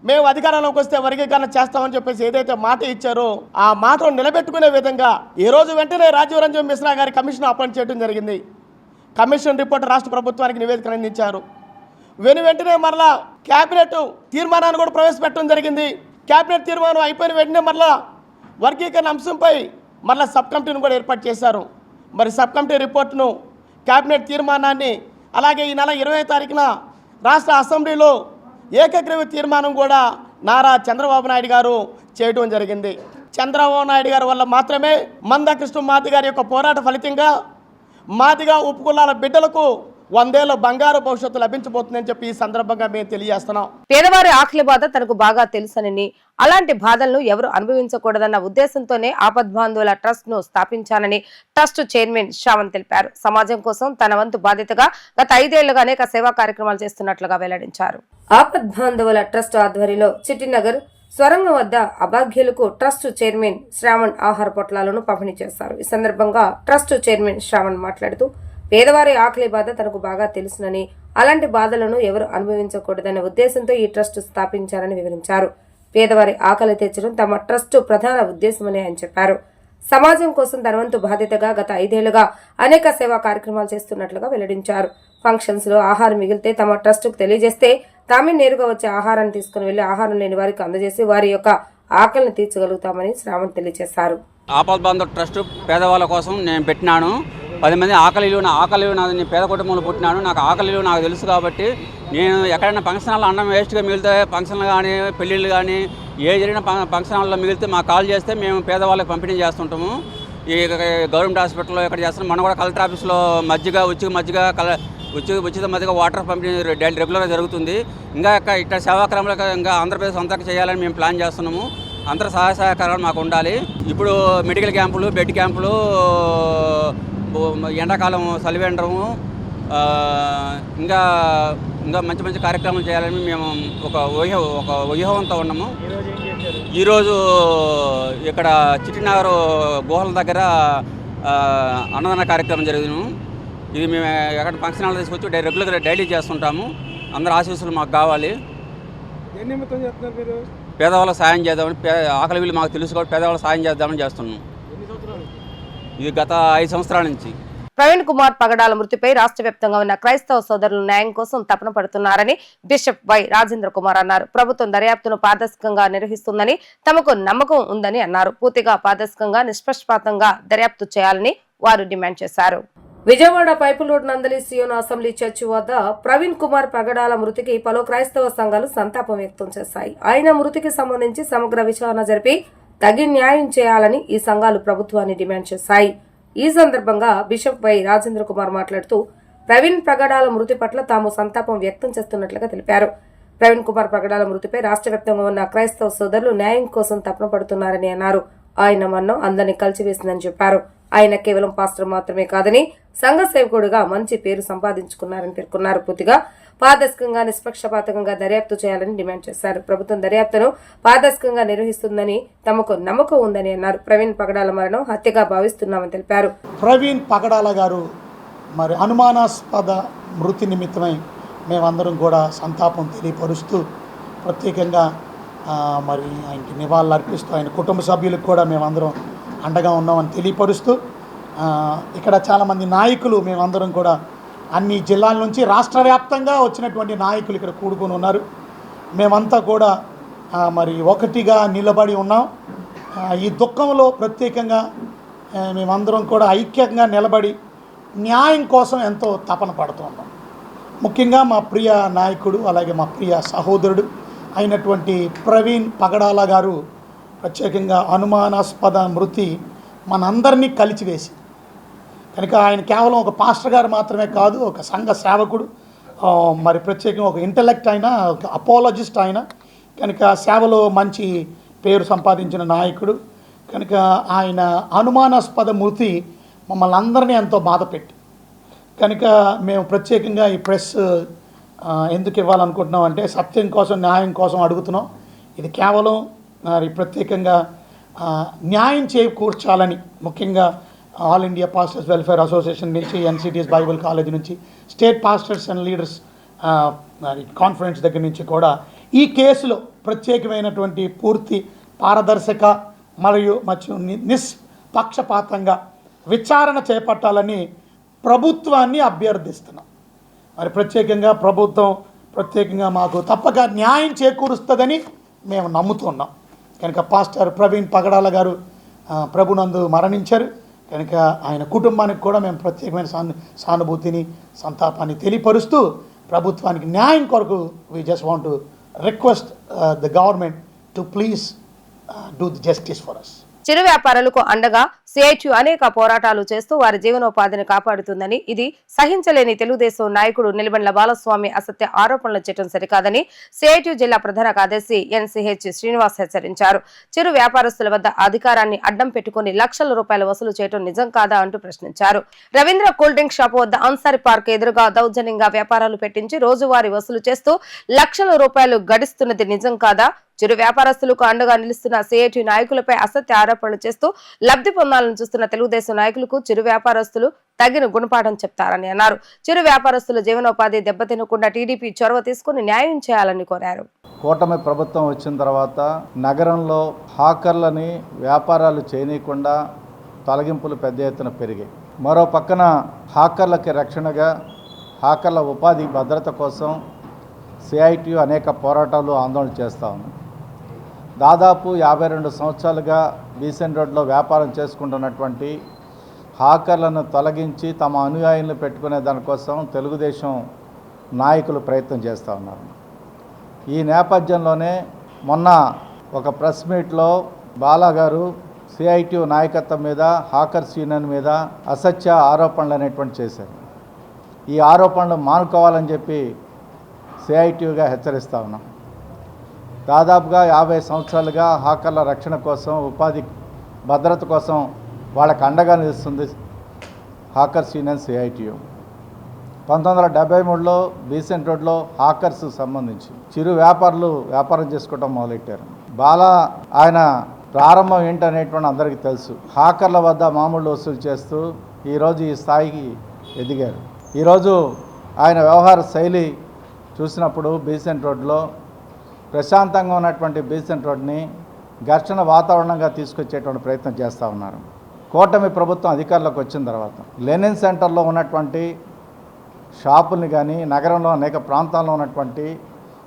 I: మేము అధికారంలోకి వస్తే వర్గీకరణ చేస్తామని చెప్పేసి ఏదైతే మాట ఇచ్చారో ఆ మాటను నిలబెట్టుకునే విధంగా ఈరోజు వెంటనే రాజీవ్ రంజన్ మిశ్రా గారి కమిషన్ అపాయింట్ చేయడం జరిగింది. కమిషన్ రిపోర్ట్ రాష్ట్ర ప్రభుత్వానికి నివేదికను అందించారు. వెంటనే మరలా క్యాబినెట్ తీర్మానాన్ని కూడా ప్రవేశపెట్టడం జరిగింది. క్యాబినెట్ తీర్మానం అయిపోయిన వెంటనే మరలా వర్గీకరణ అంశంపై మరలా సబ్ కమిటీని కూడా ఏర్పాటు చేశారు. మరి సబ్ కమిటీ రిపోర్టును, క్యాబినెట్ తీర్మానాన్ని, అలాగే ఈ నెల 20వ తారీఖున రాష్ట్ర అసెంబ్లీలో ఏకగ్రీవ తీర్మానం కూడా నారా చంద్రబాబు నాయుడు గారు చేయడం జరిగింది. చంద్రబాబు నాయుడు గారి వల్ల మాత్రమే మందకృష్ణ మాది గారి యొక్క పోరాట ఫలితంగా మాదిగా ఉపకులాల బిడ్డలకు 100 ఏళ్ల బంగారు భవిష్యత్తు లభించబోతుందని చెప్పి ఈ సందర్భంగా మేము తెలియజేస్తున్నాం.
A: పేదవారి ఆకలి బాధ తనకు బాగా తెలుసనని, అలాంటి బాధలను ఎవరు అనుభవించకూడదన్న ఉద్దేశంతోనే ఆపద్బాంధవుల ట్రస్ట్ ను స్థాపించానని ట్రస్ట్ చైర్మన్ శ్రావణ్ తెలిపారు. సమాజం కోసం తన వంతు బాధ్యతగా గత 5 ఏళ్లుగా అనేక సేవా కార్యక్రమాలు చేస్తున్నట్లుగా వెల్లడించారు.
B: ఆపద్బాంధవుల ట్రస్ట్ ఆధ్వర్యంలో చిట్టినగర్ స్వరంగం వద్ద అభాగ్యులకు ట్రస్ట్ చైర్మన్ శ్రావణ్ ఆహార పొట్లాలను పంపిణీ చేశారు. ఈ సందర్భంగా ట్రస్ట్ చైర్మన్ శ్రావణ్ మాట్లాడుతూ పేదవారి ఆకలి బాధ తనకు బాగా తెలుసునని, అలాంటి బాధలను ఎవరు అనుభవించకూడదనే ఉద్దేశంతో ఈ ట్రస్ట్ స్థాపించారని వివరించారు. పేదవారి ఆకలి తీర్చడం తమ ట్రస్ట్ ప్రధాన ఉద్దేశమని ఆయన చెప్పారు. సమాజం కోసం తన వంతు బాధ్యతగా గత 5 ఏళ్లుగా అనేక సేవా కార్యక్రమాలు చేస్తున్నట్లుగా వెల్లడించారు. ఫంక్షన్స్ లో ఆహారం మిగిలితే తమ ట్రస్ట్ కు తెలియజేస్తే తామే నేరుగా వచ్చే ఆహారాన్ని తీసుకుని వెళ్లి ఆహారం లేని వారికి అందజేసి వారి యొక్క ఆకలిని తీర్చగలుగుతామని శ్రావణ్ తెలియజేశారు.
J: ఆపద్బాంధవ ట్రస్ట్ పేదవాళ్ళ కోసం నేను పెట్టినాను. 10 మంది ఆకలిలు నేను పేద కుటుంబంలో పుట్టినాను. నాకు ఆకలిలు నాకు తెలుసు కాబట్టి నేను ఎక్కడైనా ఫంక్షన్ హాల్లో అన్నం వేస్ట్గా మిగిలితే ఫంక్షన్లు కానీ పెళ్ళిళ్ళు కానీ ఏ జరిగిన ఫంక్షన్ హాల్లో మిగిలితే మాకు కాల్ చేస్తే మేము పేదవాళ్ళకి పంపిణీ చేస్తుంటాము. ఈ గవర్నమెంట్ హాస్పిటల్లో ఎక్కడ చేస్తున్నాం. మనం కూడా కలెక్టర్ ఆఫీస్లో ఉచిత మజ్జిగ వాటర్ పంపిణీ రెగ్యులర్గా జరుగుతుంది. ఇంకా ఇట్లా సేవాక్రమాలు ఇంకా ఆంధ్రప్రదేశ్ అంతా చేయాలని మేము ప్లాన్ చేస్తున్నాము. అందరూ సహాయ సహకారాలు మాకు ఉండాలి. ఇప్పుడు మెడికల్ క్యాంపులు, బెడ్ క్యాంపులు, ఎండాకాలం సలివేండరము, ఇంకా మంచి మంచి కార్యక్రమాలు చేయాలని మేము ఒక వ్యూహంతో ఉన్నాము. ఈరోజు ఇక్కడ చిట్టినగర్ గుహల దగ్గర అన్నదాన కార్యక్రమం జరిగింది. ఇది మేము ఎక్కడ ఫంక్షన్ హాల్ తీసుకొచ్చి రెగ్యులర్గా డైలీ చేస్తుంటాము. అందరు ఆశీస్సులు మాకు కావాలి. పేదవాళ్ళకి సాయం చేద్దామని, ఆకలి వీళ్ళు మాకు తెలుసు కాబట్టి పేదవాళ్ళకి సాయం చేద్దామని చేస్తున్నాం. ఇది గత 5 సంవత్సరాల నుంచి.
A: ప్రవీణ్ కుమార్ పగడాల మృతిపై రాష్ట్ర వ్యాప్తంగా ఉన్న క్రైస్తవ సోదరులు న్యాయం కోసం తపన పడుతున్నారని బిషప్ వై రాజేంద్ర కుమార్ అన్నారు. ప్రభుత్వం దర్యాప్తును పారదర్శకంగా నిర్వహిస్తుందని తమకు నమ్మకం ఉందని అన్నారు. పూర్తిగా పారదర్శకంగా, నిష్పక్షపాతంగా దర్యాప్తు చేయాలని వారు డిమాండ్ చేశారు.
B: విజయవాడ పైపు రోడ్ నందలి సియోన్ అసెంబ్లీ చర్చి వద్ద ప్రవీణ్ కుమార్ పగడాల మృతికి పలు క్రైస్తవ సంఘాలు సంతాపం వ్యక్తం చేశాయి. ఆయన మృతికి సంబంధించి సమగ్ర విచారణ జరిపి తగిన న్యాయం చేయాలని ఈ సంఘాలు ప్రభుత్వాన్ని డిమాండ్ చేశాయి. ఈ సందర్భంగా బిషప్ వై రాజేంద్ర కుమార్ మాట్లాడుతూ ప్రవీణ్ పగడాల మృతి పట్ల తాము సంతాపం వ్యక్తం చేస్తున్నట్లుగా తెలిపారు. ప్రవీణ్ కుమార్ పగడాల మృతిపై రాష్ట్ర వ్యాప్తంగా ఉన్న క్రైస్తవ సోదరులు న్యాయం కోసం తపన పడుతున్నారని అన్నారు. ఆయన మరణం అందరినీ కలిసివేసిందని చెప్పారు. ఆయన కేవలం పాస్టర్ మాత్రమే కాదని సంఘ సేవకుడుగా మంచి పేరు సంపాదించుకున్నారని పేర్కొన్నారు. పూర్తిగా పారదర్శకంగా, నిష్పక్షపాతంగా దర్యాప్తు చేయాలని డిమాండ్ చేశారు. ప్రభుత్వం దర్యాప్తును పారదర్శకంగా నిర్వహిస్తుందని తమకు నమ్మకం ఉందని అన్నారు. ప్రవీణ్ పగడాల మరణం హత్యగా భావిస్తున్నామని తెలిపారు.
K: ప్రవీణ్ పగడాల గారు మరి అనుమానాస్పద మృతి నిమిత్తమై మేమందరం కూడా సంతాపం తెలియపరుస్తూ ప్రత్యేకంగా మరి ఆయనకి నివాళులు అర్పిస్తూ ఆయన కుటుంబ సభ్యులకు కూడా మేమందరం అండగా ఉన్నామని తెలియపరుస్తూ ఇక్కడ చాలామంది నాయకులు మేమందరం కూడా అన్ని జిల్లాల నుంచి రాష్ట్ర వ్యాప్తంగా వచ్చినటువంటి నాయకులు ఇక్కడ కూడుకొని ఉన్నారు. మేమంతా కూడా మరి ఒకటిగా నిలబడి ఉన్నాం. ఈ దుఃఖంలో ప్రత్యేకంగా మేమందరం కూడా ఐక్యంగా నిలబడి న్యాయం కోసం ఎంతో తపన పడుతున్నాం. ముఖ్యంగా మా ప్రియ నాయకుడు అలాగే మా ప్రియ సహోదరుడు అయినటువంటి ప్రవీణ్ పగడాల గారు ప్రత్యేకంగా అనుమానాస్పద మృతి మనందరినీ కలిచివేసి కనుక ఆయన కేవలం ఒక పాస్టర్ గారు మాత్రమే కాదు, ఒక సంఘ సేవకుడు, మరి ప్రత్యేకంగా ఒక ఇంటలెక్ట్ అయినా, ఒక అపాలజిస్ట్ అయినా కనుక సేవలో మంచి పేరు సంపాదించిన నాయకుడు కనుక ఆయన అనుమానాస్పద మృతి మమ్మల్ని అందరినీ ఎంతో బాధపెట్టి కనుక మేము ప్రత్యేకంగా ఈ ప్రెస్ ఎందుకు ఇవ్వాలనుకుంటున్నాం అంటే సత్యం కోసం, న్యాయం కోసం అడుగుతున్నాం. ఇది కేవలం మరి ప్రత్యేకంగా న్యాయం చేకూర్చాలని ముఖ్యంగా all India pastors welfare association నుంచి, ఎన్సిటీఎస్ బైబిల్ కాలేజ్ నుంచి, state pastors and leaders conference దగ్గర నుంచి కూడా ఈ కేసులో ప్రత్యేకమైనటువంటి పూర్తి పారదర్శక మరియు నిష్పక్షపాతంగా విచారణ చేపట్టాలని ప్రభుత్వాన్ని అభ్యర్థిస్తున్నాం. మరి ప్రత్యేకంగా ప్రభుత్వం మాకు తప్పక న్యాయం చేకూరుస్తుందని మేము నమ్ముతున్నాం. కనుక పాస్టర్ ప్రవీణ్ పగడాల గారు ప్రభునందు మరణించారు. కనుక ఆయన కుటుంబానికి కూడా మేము ప్రత్యేకమైన సానుభూతిని, సంతాపాన్ని తెలియపరుస్తూ ప్రభుత్వానికి న్యాయం కొరకు we just want to request the government to please do the justice for us.
A: చిరు వ్యాపారులకు అండగా సిఐటియు అనేక పోరాటాలు చేస్తూ వారి జీవనోపాధిని కాపాడుతుందని, ఇది సహించలేని తెలుగుదేశం నాయకుడు నిలబండ్ల బాలస్వామి అసత్య ఆరోపణలు చేయడం సరికాదని సిఐటియు జిల్లా ప్రధాన కార్యదర్శి ఎన్సిహెచ్ శ్రీనివాస్ హెచ్చరించారు. చిరు వ్యాపారస్తుల వద్ద అధికారాన్ని అడ్డం పెట్టుకుని లక్షల రూపాయలు వసూలు చేయడం నిజం కాదా అంటూ ప్రశ్నించారు. రవీంద్ర కూల్ డ్రింక్ షాప్ వద్ద అన్సారీ పార్క్ ఎదురుగా దౌర్జన్యంగా వ్యాపారాలు పెట్టించి రోజువారీ వసూలు చేస్తూ లక్షల రూపాయలు గడిస్తున్నది నిజం కాదా? చిరు వ్యాపారస్తులకు అండగా నిలుస్తున్న సిఐటియు నాయకులపై అసత్య ఆరోపణలు చేస్తూ లబ్ధి పొందాలని చూస్తున్న తెలుగుదేశం నాయకులకు చిరు వ్యాపారస్తులు తగిన గుణపాఠం చెప్తారని అన్నారు. చిరు వ్యాపారస్తుల జీవనోపాధి దెబ్బతినకుండా టీడీపీ చొరవ తీసుకుని న్యాయం చేయాలని కోరారు.
L: కూటమి ప్రభుత్వం వచ్చిన తర్వాత నగరంలో హాకర్లని వ్యాపారాలు చేయనీయకుండా తొలగింపులు పెద్ద ఎత్తున పెరిగాయి. మరో పక్కన హాకర్లకి రక్షణగా, హాకర్ల ఉపాధి భద్రత కోసం సిఐటియు అనేక పోరాటాలు, ఆందోళన చేస్తూ ఉంది. దాదాపు 52 సంవత్సరాలుగా బీసెన్ రోడ్లో వ్యాపారం చేసుకుంటున్నటువంటి హాకర్లను తొలగించి తమ అనుయాయులను పెట్టుకునే దానికోసం తెలుగుదేశం నాయకులు ప్రయత్నం చేస్తూ ఉన్నారు. ఈ నేపథ్యంలోనే మొన్న ఒక ప్రెస్ మీట్లో బాలాగారు సిఐటియు నాయకత్వం మీద, హాకర్స్ యూనియన్ మీద అసత్య ఆరోపణలు అనేటువంటి చేశారు. ఈ ఆరోపణలు మానుకోవాలని చెప్పి సిఐటియుగా హెచ్చరిస్తూ ఉన్నాం. దాదాపుగా 50 సంవత్సరాలుగా హాకర్ల రక్షణ కోసం, ఉపాధి భద్రత కోసం వాళ్ళకు అండగా నిలుస్తుంది హాకర్స్ యూనియన్ సిఐటియు. 1973లో బీసెంట్ రోడ్లో హాకర్స్ సంబంధించి చిరు వ్యాపారులు వ్యాపారం చేసుకోవడం మొదలెట్టారు. బాలా ఆయన ప్రారంభం ఏంటనేటువంటి అందరికీ తెలుసు. హాకర్ల వద్ద మామూలు వసూలు చేస్తూ ఈరోజు ఈ స్థాయికి ఎదిగారు. ఈరోజు ఆయన వ్యవహార శైలి చూసినప్పుడు బీసెంట్ రోడ్లో ప్రశాంతంగా ఉన్నటువంటి బీసెంట్ రోడ్ని ఘర్షణ వాతావరణంగా తీసుకొచ్చేటువంటి ప్రయత్నం చేస్తూ ఉన్నారు. కూటమి ప్రభుత్వం అధికారంలోకి వచ్చిన తర్వాత లెనిన్ సెంటర్లో ఉన్నటువంటి షాపుల్ని కానీ, నగరంలో అనేక ప్రాంతాల్లో ఉన్నటువంటి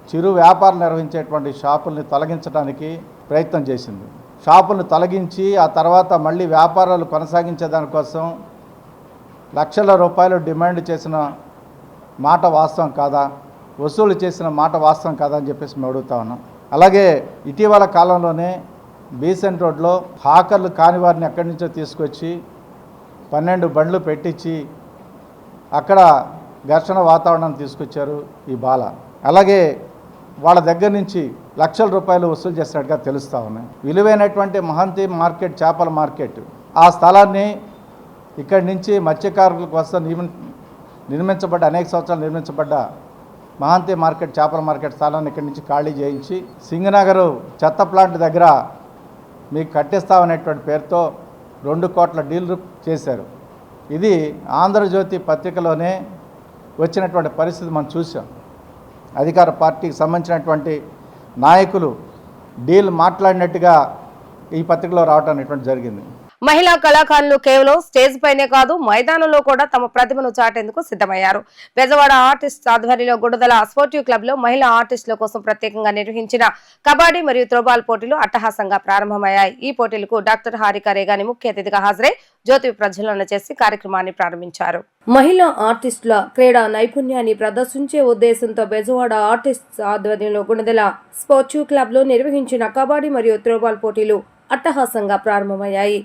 L: చిరు వ్యాపారం నిర్వహించేటువంటి షాపుల్ని తొలగించడానికి ప్రయత్నం చేసింది. షాపుల్ని తొలగించి ఆ తర్వాత మళ్ళీ వ్యాపారాలు కొనసాగించే దానికోసం లక్షల రూపాయలు డిమాండ్ చేసిన మాట వాస్తవం కాదా, వసూలు చేసిన మాట వాస్తవం కాదా అని చెప్పేసి మేము అడుగుతా ఉన్నాం. అలాగే ఇటీవల కాలంలోనే బీసెంట్ రోడ్లో హాకర్లు కాని వారిని ఎక్కడి నుంచో తీసుకొచ్చి 12 బండ్లు పెట్టించి అక్కడ ఘర్షణ వాతావరణం తీసుకొచ్చారు ఈ బాల. అలాగే వాళ్ళ దగ్గర నుంచి లక్షల రూపాయలు వసూలు చేసినట్టుగా తెలుస్తూ ఉన్నాయి. విలువైనటువంటి మహంతి మార్కెట్, చేపల మార్కెట్, ఆ స్థలాన్ని ఇక్కడి నుంచి మత్స్యకారుల కోసం నిర్మించబడ్డ, అనేక సంవత్సరాలు నిర్మించబడ్డ మహంతి మార్కెట్, చేపల మార్కెట్ స్థలాన్ని ఇక్కడి నుంచి ఖాళీ చేయించి సింగనగర్ చెత్త ప్లాంట్ దగ్గర మీకు కట్టిస్తామనేటువంటి పేరుతో 2 కోట్ల డీల్ చేశారు. ఇది ఆంధ్రజ్యోతి పత్రికలోనే వచ్చినటువంటి పరిస్థితి మనం చూసాం. అధికార పార్టీకి సంబంధించినటువంటి నాయకులు డీల్ మాట్లాడినట్టుగా ఈ పత్రికలో రావటం అనేటువంటి జరిగింది.
A: మహిళా కళాకారులు కేవలం స్టేజ్ పైనే కాదు, మైదానంలో కూడా తమ ప్రతిభను చాటేందుకు సిద్ధమయ్యారు. బెజవాడ ఆర్టిస్ట్ ఆధ్వర్యంలో గుడదల స్పోర్టివ్ క్లబ్ లో మహిళా ఆర్టిస్టుల కోసం ప్రత్యేకంగా నిర్వహించిన కబడ్డీ మరియు త్రోబాల్ పోటీలు అట్టహాసంగా ప్రారంభమయ్యాయి. ఈ పోటీలకు డాక్టర్ హారిక రేగాని ముఖ్య అతిథిగా హాజరై జ్యోతి ప్రజ్వలన చేసి కార్యక్రమాన్ని ప్రారంభించారు. మహిళా ఆర్టిస్టుల క్రీడా నైపుణ్యాన్ని ప్రదర్శించే ఉద్దేశంతో బెజవాడ ఆర్టిస్ట్ ఆధ్వర్యంలో గుడదల స్పోర్టివ్ క్లబ్ లో నిర్వహించిన కబడ్డీ మరియు త్రోబాల్ పోటీలు అట్టహాసంగా ప్రారంభమయ్యాయి.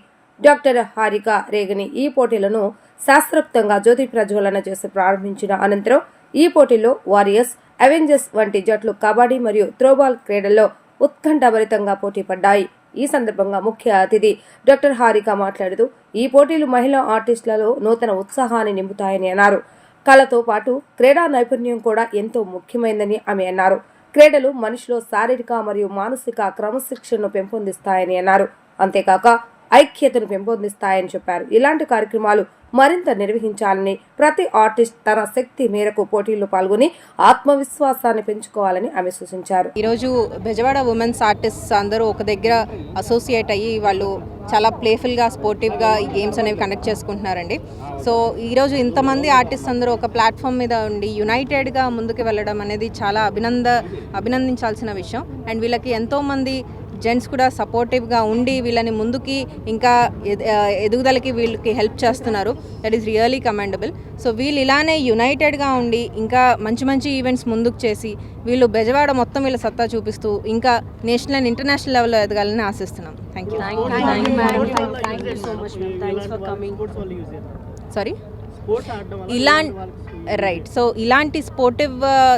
A: డాక్టర్ హారిక రేగని ఈ పోటీలను శాస్త్రోక్తంగా జ్యోతి ప్రజ్వలన చేసి ప్రారంభించిన అనంతరం ఈ పోటీల్లో వారియర్స్, అవెంజర్స్ వంటి జట్లు కబడ్డీ మరియు త్రోబాల్ క్రీడల్లో ఉత్కంఠభరితంగా పోటీ పడ్డాయి. ఈ సందర్భంగా ముఖ్య అతిథి డాక్టర్ హారిక మాట్లాడుతూ ఈ పోటీలు మహిళా ఆర్టిస్టులలో నూతన ఉత్సాహాన్ని నింపుతాయని అన్నారు. కళతో పాటు క్రీడా నైపుణ్యం కూడా ఎంతో ముఖ్యమైనదని ఆమె అన్నారు. క్రీడలు మనిషిలో శారీరక మరియు మానసిక క్రమశిక్షణను పెంపొందిస్తాయని అన్నారు.
B: అంతేకాక ఐక్యతను పెంపొందిస్తాయని చెప్పారు. ఇలాంటి కార్యక్రమాలు మరింత నిర్వహించాలని, ప్రతి ఆర్టిస్ట్ తన శక్తి మేరకు పోటీల్లో పాల్గొని ఆత్మవిశ్వాసాన్ని పెంచుకోవాలని ఆమె సూచించారు.
M: ఈరోజు బెజవాడ ఉమెన్స్ ఆర్టిస్ట్స్ అందరూ ఒక దగ్గర అసోసియేట్ అయ్యి వాళ్ళు చాలా ప్లేఫుల్గా, స్పోర్టివ్గా ఈ గేమ్స్ అనేవి కండక్ట్ చేసుకుంటున్నారండి. సో ఈరోజు ఇంతమంది ఆర్టిస్ట్ అందరూ ఒక ప్లాట్ఫామ్ మీద ఉండి యునైటెడ్గా ముందుకు వెళ్ళడం అనేది చాలా అభినందించాల్సిన విషయం. అండ్ వీళ్ళకి ఎంతోమంది జెంట్స్ కూడా సపోర్టివ్గా ఉండి వీళ్ళని ముందుకి ఇంకా ఎదుగుదలకి వీళ్ళకి హెల్ప్ చేస్తున్నారు. That is really commendable. So వీళ్ళు ఇలానే యునైటెడ్గా ఉండి ఇంకా మంచి మంచి ఈవెంట్స్ ముందుకు చేసి వీళ్ళు బెజవాడ మొత్తం వీళ్ళ సత్తా చూపిస్తూ ఇంకా నేషనల్ అండ్ ఇంటర్నేషనల్ లెవెల్లో ఎదగాలని ఆశిస్తున్నాం. Thank you. సారీ సో ఇలాంటి స్పోర్టివ్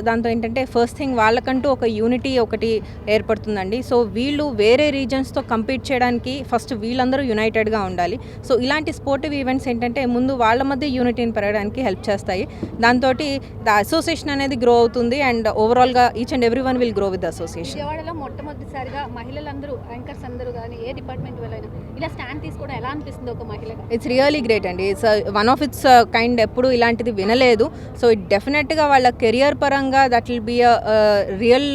M: దాంతో ఏంటంటే ఫస్ట్ థింగ్ వాళ్ళకంటూ ఒక యూనిటీ ఒకటి ఏర్పడుతుందండి. సో వీళ్ళు వేరే రీజన్స్తో కంపీట్ చేయడానికి ఫస్ట్ వీళ్ళందరూ యునైటెడ్గా ఉండాలి. సో ఇలాంటి స్పోర్టివ్ ఈవెంట్స్ ఏంటంటే ముందు వాళ్ళ మధ్య యూనిటీని పెరగడానికి హెల్ప్ చేస్తాయి. దాంతో ద అసోసియేషన్ అనేది గ్రో అవుతుంది అండ్ ఓవరాల్గా each and every one will grow with the association.
F: విజయవాడలో మొట్టమొదటిసారిగా మహిళలందరూ యాంకర్స్ అందరూ కానీ ఏ డిపార్ట్మెంట్ వాళ్ళైనా ఇలా స్టాండ్ తీసుకోవడం ఎలా అనిపిస్తుంది ఒక మహిళగా?
M: ఇట్స్ రియలీ గ్రేట్ అండి. It's one of its kind. ఎప్పుడు ఇలాంటిది వినలేదు. సో ఇట్ డెఫినెట్గా వాళ్ళ కెరియర్ పరంగా that will be real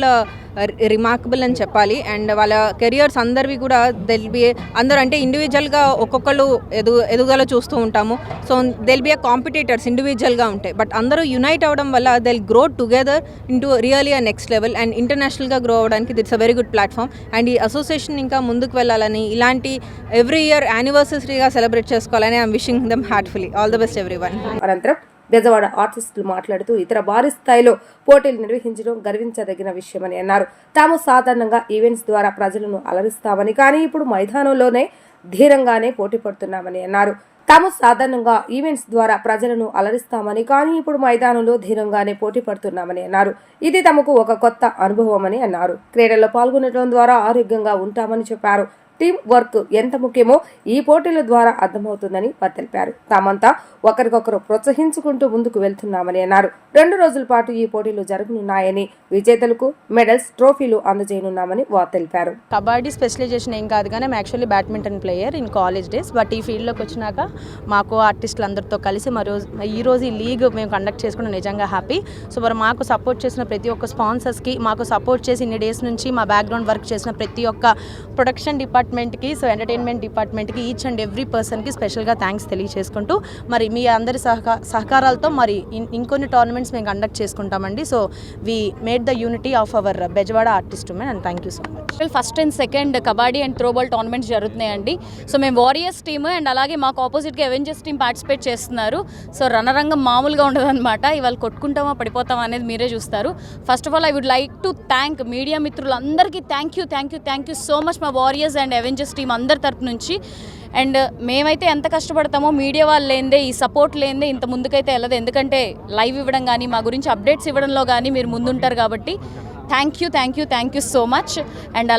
M: remarkable అని చెప్పాలి. అండ్ వాళ్ళ కెరియర్స్ అందరివి కూడా దెల్ బి అందరూ అంటే ఇండివిజువల్గా ఒక్కొక్కరు ఎదుగుదల చూస్తూ ఉంటాము. సో దెల్ బి కాంపిటీటర్స్ ఇండివిజువల్గా ఉంటాయి. బట్ అందరూ యునైట్ అవ్వడం వల్ల they'll grow together into really a next level and ఇంటర్నేషనల్గా గ్రో అవ్వడానికి that's a very good platform. And ఈ అసోసియేషన్ ఇంకా ముందుకు వెళ్ళాలని, ఇలాంటి ఎవ్రీ ఇయర్ యానివర్సరీగా సెలబ్రేట్ చేసుకోవాలని I'm wishing them heartfully. All the best everyone.
B: అనంతరం బెజవాడ ఆర్టిస్టులు మాట్లాడుతూ ఇతర భారీ స్థాయిలో పోటీలు నిర్వహించడం గర్వించదగిన విషయమని అన్నారు. తాము సాధారణంగా ఈవెంట్స్ ద్వారా ప్రజలను అలరిస్తామని, కానీ ఇప్పుడు మైదానంలోనే ధీరంగానే పోటీ పడుతున్నామని అన్నారు. తాము సాధారణంగా ఈవెంట్స్ ద్వారా ప్రజలను అలరిస్తామని, కానీ ఇప్పుడు మైదానంలో ధీరంగానే పోటీ పడుతున్నామని అన్నారు. ఇది తమకు ఒక కొత్త అనుభవమని అన్నారు. క్రీడల్లో పాల్గొనడం ద్వారా ఆరోగ్యంగా ఉంటామని చెప్పారు. టీం వర్క్ ఎంత ముఖ్యమో ఈ పోటీల ద్వారా అర్థమవుతుందని వారు తెలిపారు. తామంతా ఒకరికొకరు ప్రోత్సహించుకుంటూ ముందుకు వెళ్తున్నామని అన్నారు. 2 రోజుల పాటు ఈ పోటీలు జరగనున్నాయని, విజేతలకు మెడల్స్, ట్రోఫీలు అందజేయనున్నామని వారు తెలిపారు.
N: కబడ్డీ స్పెషలైజేషన్ ఏం కాదు కానీ actually badminton player in college days. But ఈ ఫీల్డ్లోకి వచ్చినాక మాకు ఆర్టిస్టులు అందరితో కలిసి ఈరోజు ఈ లీగ్ మేము కండక్ట్ చేసుకోవడం నిజంగా హ్యాపీ. సో మరి మాకు సపోర్ట్ చేసిన ప్రతి ఒక్క స్పాన్సర్స్కి, మాకు సపోర్ట్ చేసి ఇన్ని డేస్ నుంచి మా బ్యాక్గ్రౌండ్ వర్క్ చేసిన ప్రతి ఒక్క ప్రొడక్షన్ డిపార్ట్మెంట్కి, సో ఎంటర్టైన్మెంట్ డిపార్ట్మెంట్కి, ఈచ్ అండ్ ఎవ్రీ పర్సన్కి స్పెషల్గా థ్యాంక్స్ తెలియజేసుకుంటూ మరి మీ అందరి సహకారాలతో మరి ఇంకొన్ని టోర్నమెంట్స్ మేము కండక్ట్ చేసుకుంటామండి. So we made the unity of our Bezawada artist women and thank you so much.
O: First and second kabaddi and throwball tournaments జరుగుతున్నాయండి. సో మేము వారియర్స్ టీమ్ అండ్ అలాగే మాకు ఆపోజిట్గా అవెంజర్స్ టీమ్ పార్టిసిపేట్ చేస్తున్నారు. సో రణరంగం మామూలుగా ఉండదన్నమాట. ఇవాళ కొట్టుకుంటామా పడిపోతామా అనేది మీరే చూస్తారు. First of all I would like to thank media మిత్రులందరికీ థ్యాంక్ యూ సో మచ్ మా వారియర్స్ అండ్ అవెంజర్స్ టీమ్ అందరి తరపు నుంచి. అండ్ మేమైతే ఎంత కష్టపడతామో మీడియా వాళ్ళు లేనిదే, ఈ సపోర్ట్ లేనిదే ఇంత ముందుకైతే వెళ్ళదు. ఎందుకంటే లైవ్ ఇవ్వడం కానీ మా గురించి అప్డేట్స్ ఇవ్వడంలో కానీ మీరు ముందుంటారు కాబట్టి thank you so much. And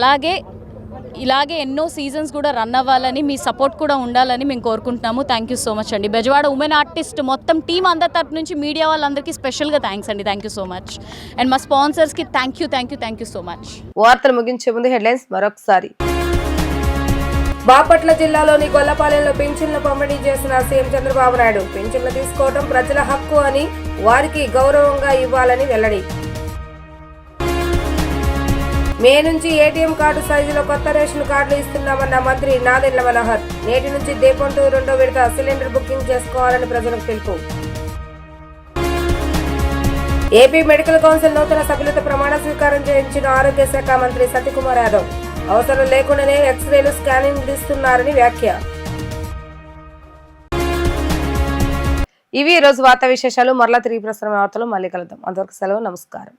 O: ఇలాగే ఎన్నో సీజన్స్ కూడా రన్ అవ్వాలని, మీ సపోర్ట్ కూడా ఉండాలని మేము కోరుకుంటున్నాము. థ్యాంక్ యూ సో మచ్ అండి. బెజవాడ ఉమెన్ ఆర్టిస్ట్ మొత్తం టీం అందరి తరపు నుంచి మీడియా వాళ్ళందరికీ స్పెషల్గా థ్యాంక్స్ అండి. Thank you so much. And మా స్పాన్సర్స్కి థ్యాంక్ యూ సో మచ్.
A: వార్తలు ముగించే ముందు హెడ్లైన్స్ మరొకసారి.
B: బాపట్ల జిల్లాలోని గొల్లపాలెంలో పింఛన్లు పంపిణీ చేసిన సీఎం చంద్రబాబు నాయుడు. పింఛన్లు తీసుకోవడం ప్రజల హక్కు అని, వారికి గౌరవంగా ఇవ్వాలని వెల్లడి. మే నుంచి ఏటీఎం కార్డు సైజులో కొత్త రేషన్ కార్డులు ఇస్తున్నామన్న మంత్రి నాదెండ్ల మనోహర్. నేటి నుంచి దీపం 2 రెండో విడత సిలిండర్ బుకింగ్ చేసుకోవాలని ప్రజలకు పిలుపు. ఏపీ మెడికల్ కౌన్సిల్ నూతన సభ్యులతో ప్రమాణ స్వీకారం చేయించిన ఆరోగ్య శాఖ మంత్రి సత్యకుమార్ యాదవ్. అవసరం లేకుండానే ఎక్స్రేలు, స్కానింగ్ ఇస్తున్నారని వ్యాఖ్య.
A: ఇవి ఈ రోజు వార్తా విశేషాలు. మరలా తిరిగి ప్రసారం వార్తలు మళ్ళీ కలుద్దాం. అంతవరకు సెలవు, నమస్కారం.